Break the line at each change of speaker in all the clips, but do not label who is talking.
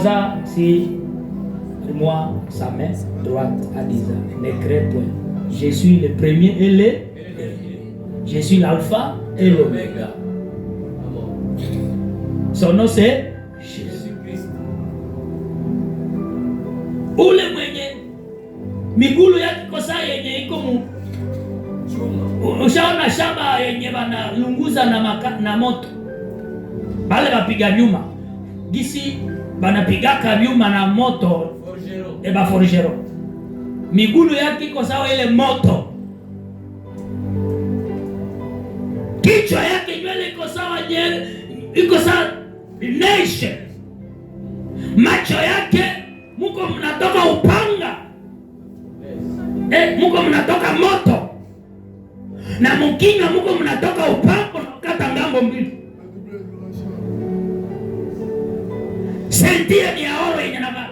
Ça, si moi, sa main droite a dit ça, ne crée point. Je suis le premier et le dernier. Je suis l'alpha et l'oméga. Son nom c'est Jésus-Christ. Ule mwenye migulu yake kosa yenye iko ushaona shamba yenye banalunguza na moto, bale bapiga vyuma gisi banapigaka vyuma na moto eba forgero, migulu yake iko sawa ile moto, kichwa yake nywele iko sawa iko sawa nation, macho yake muko mnatoka upanga, muko mnatoka moto, na mkinga muko mnatoka upanga kata ngambo mbili. Sentia ni aoro yenye navaa.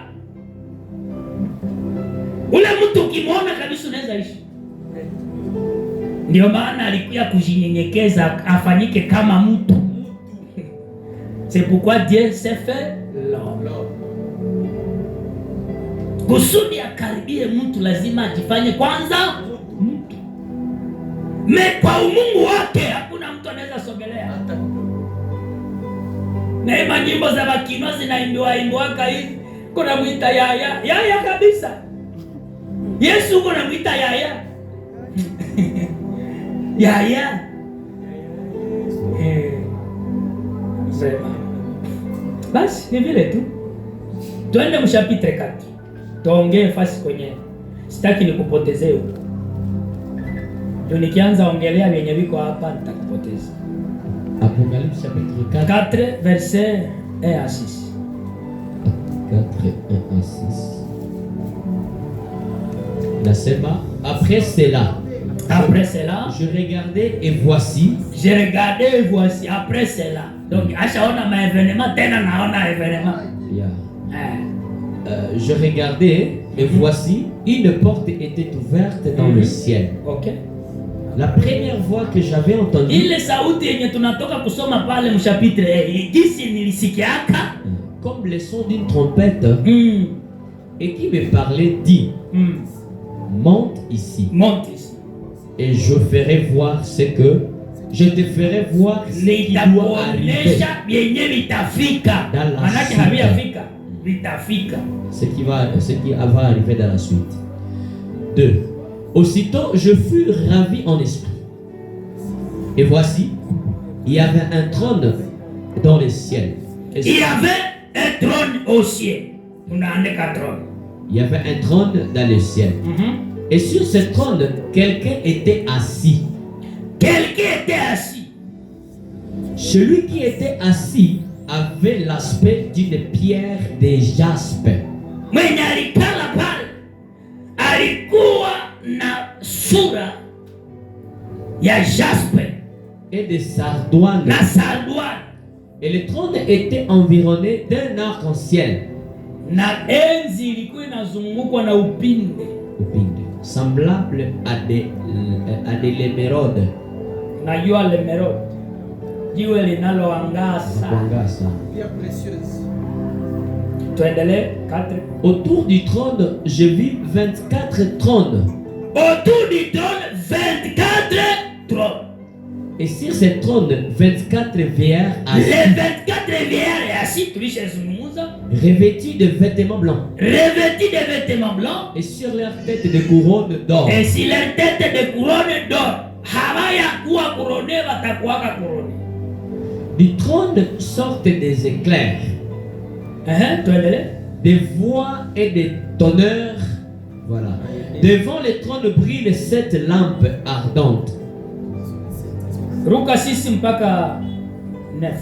Ule mtu ukimwona kabisa unaweza ishi. Ndio maana alikuja kujinyenyekeza afanyike kama mtu. C'est pourquoi Dieu s'est fait l'homme. Kusudi akaribie mtu lazima ajifanye kwanza mtu. Kwa umungu wake hakuna mtu anaweza sogelea. Na ima nyimbo za bakino zinaimbiwaka hivi, kuna mwita yaya kabisa. Yesu kuna mwita yaya. Yaya. Sema. Basi ni vile tu. Tuende mshapitre 4. Tuongee fasi kwenye. Sitaki nikupotezee huko. Ndio nikianza ongelea vyenye viko hapa nitakupoteza.
Apocalypse chapitre
4 verset 1 à 6.
4, 1 à 6. Nasema, après cela, je regardais et voici.
Après cela. Donc, ashaona ma événement, tena naona événement.
Je regardais et voici, une porte était ouverte dans le ciel.
Ok.
La première voix que j'avais entendue,
ile sauti yenye tunatoka kusoma pale mchapitre gisi nilisikiaka
comme le son d'une trompette, et qui me parlait dit, monte ici. Et je ferai voir ce que je te ferai voir ce qui doit arriver dans la suite. Ce qui va arriver dans la suite. 2. Aussitôt, je fus ravi en esprit. Et voici, il y avait un trône dans le ciel.
Il y avait un trône au ciel. Il
y avait un trône dans le ciel. Et sur ce trône, quelqu'un était assis. Celui qui était assis avait l'aspect d'une pierre de jaspe.
Na sura ya jaspe
et de sardoine. Et le trône était environné d'un arc-en-ciel.
Na enzi ilikuwa inazungukwa na upinde
semblable à de l'émeraude.
Najua l'émeraude, jiwe linaloangaza,
pierre précieuse.
Tuendelee 4.
Autour du trône, je vis 24 trônes.
Autour du trône, 24 trônes.
Et sur ces trônes, 24 vieillards assis.
Les 24 vieillards assis,
revêtus de vêtements blancs.
Et
sur leur tête de couronnes d'or. Du trône sortent des éclairs. Des voix et des tonneurs. Voilà. Devant le trône brille 7 lampes ardentes.
Ruka 6 mpaka 9.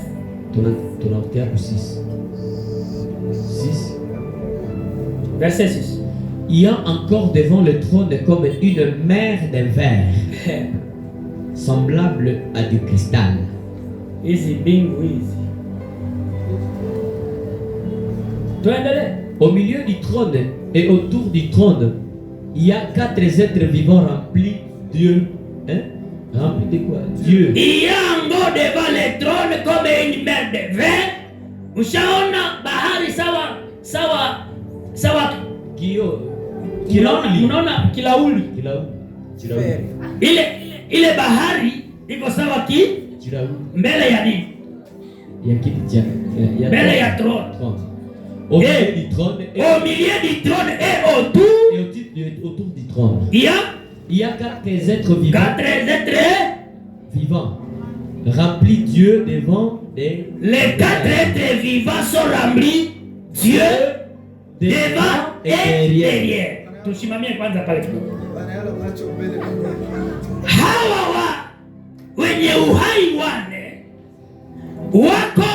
Tunaongea 6.
Verset 6.
Il y a encore devant le trône comme une mer de verre, semblable à du cristal.
Easy bingu easy.
Au milieu du trône et autour du trône, il y a 4 êtres vivants remplis de Dieu. Remplis de quoi? Dieu.
Il y a encore devant le trône comme une mer de vin. Ushaona bahari sawa Unaona kilauli. Ile bahari iko sawa mbele ya nini? Mbele ya trône.
Au milieu du trône
et
autour du trône. Il y a 4 êtres vivants.
4 êtres
vivants. Remplis Dieu devant des...
Les 4 êtres vivants sont remplis Dieu devant et derrière. Tusimamie kwanza pale. Hawa wenye uhai wane wako